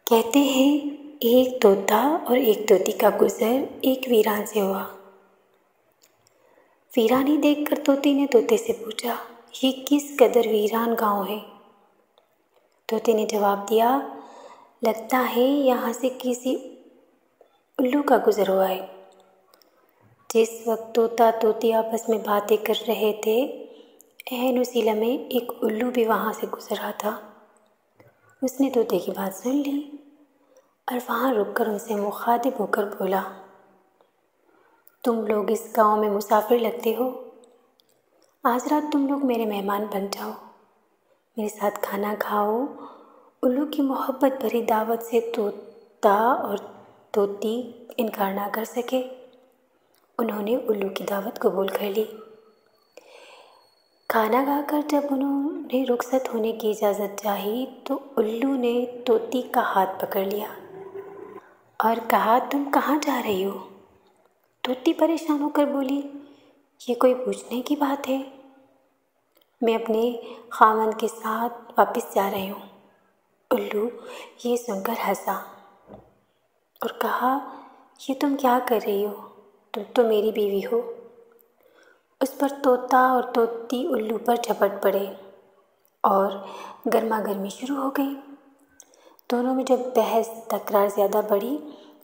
کہتے ہیں ایک طوطا اور ایک طوطی کا گزر ایک ویران سے ہوا۔ ویرانی دیکھ کر طوطی نے طوطے سے پوچھا، یہ کس قدر ویران گاؤں ہے؟ طوطے نے جواب دیا، لگتا ہے یہاں سے کسی الو کا گزر ہوا ہے۔ جس وقت طوطا طوطی آپس میں باتیں کر رہے تھے، عین اسی لمحے ایک الو بھی وہاں سے گزر رہا تھا۔ اس نے طوطے کی بات سن لی اور وہاں رک کر ان سے مخاطب ہو کر بولا، تم لوگ اس گاؤں میں مسافر لگتے ہو، آج رات تم لوگ میرے مہمان بن جاؤ، میرے ساتھ کھانا کھاؤ۔ الو کی محبت بھری دعوت سے طوطا اور طوطی انکار نہ کر سکے۔ انہوں نے الو کی دعوت قبول کر لی۔ کھانا کھا کر جب انہوں نے رخصت ہونے کی اجازت چاہی تو الو نے طوطی کا ہاتھ پکڑ لیا اور کہا، تم کہاں جا رہی ہو؟ طوطی پریشان ہو کر بولی، یہ کوئی پوچھنے کی بات ہے، میں اپنے خاوند کے ساتھ واپس جا رہی ہوں۔ الو یہ سن کر ہنسا اور کہا، یہ تم کیا کر رہی ہو؟ تم تو میری بیوی ہو۔ اس پر طوطا اور طوطی الو پر جھپٹ پڑے اور گرما گرمی شروع ہو گئی۔ دونوں میں جب بحث تکرار زیادہ بڑھی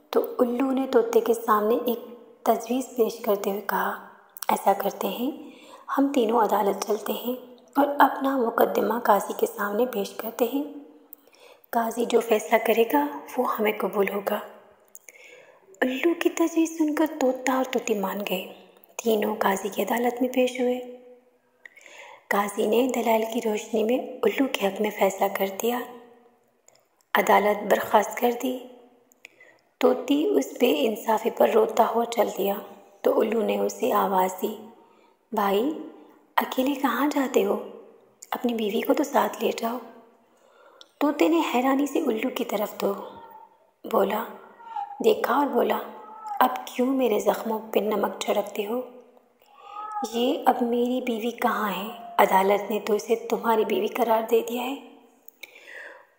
تو الو نے طوطے کے سامنے ایک تجویز پیش کرتے ہوئے کہا، ایسا کرتے ہیں، ہم تینوں عدالت چلتے ہیں اور اپنا مقدمہ قاضی کے سامنے پیش کرتے ہیں، قاضی جو فیصلہ کرے گا وہ ہمیں قبول ہوگا۔ الو کی تجویز سن کر طوطا اور طوطی مان گئے۔ تینوں قاضی کی عدالت میں پیش ہوئے۔ قاضی نے دلائل کی روشنی میں الو کے حق میں فیصلہ کر دیا۔ عدالت برخاست کر دی۔ طوطی اس بے انصافی پر روتا ہوا چل دیا تو الو نے اسے آواز دی، بھائی اکیلے کہاں جاتے ہو؟ اپنی بیوی کو تو ساتھ لے جاؤ۔ طوطے نے حیرانی سے الو کی طرف دیکھا اور بولا، اب کیوں میرے زخموں پہ نمک چھڑکتے ہو؟ یہ اب میری بیوی کہاں ہے؟ عدالت نے تو اسے تمہاری بیوی قرار دے دیا ہے۔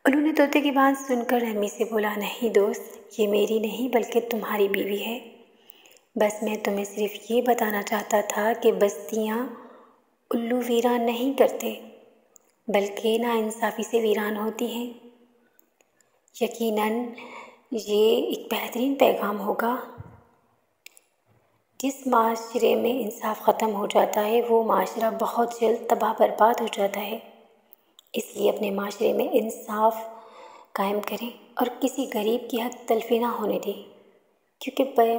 الو نے طوطے کی بات سن کر نرمی سے بولا، نہیں دوست، یہ میری نہیں بلکہ تمہاری بیوی ہے۔ بس میں تمہیں صرف یہ بتانا چاہتا تھا کہ بستیاں الو ویران نہیں کرتے بلکہ ناانصافی سے ویران ہوتی ہیں۔ یقیناً یہ ایک بہترین پیغام ہوگا۔ جس معاشرے میں انصاف ختم ہو جاتا ہے وہ معاشرہ بہت جلد تباہ برباد ہو جاتا ہے۔ اس لیے اپنے معاشرے میں انصاف قائم کریں اور کسی غریب کی حق تلفی نہ ہونے دیں، کیونکہ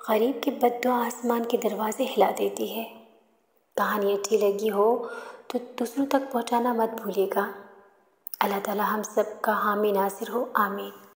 غریب کی بد دعا آسمان کے دروازے ہلا دیتی ہے۔ کہانی اچھی لگی ہو تو دوسروں تک پہنچانا مت بھولیے گا۔ اللہ تعالی ہم سب کا حامی ناصر ہو، آمین۔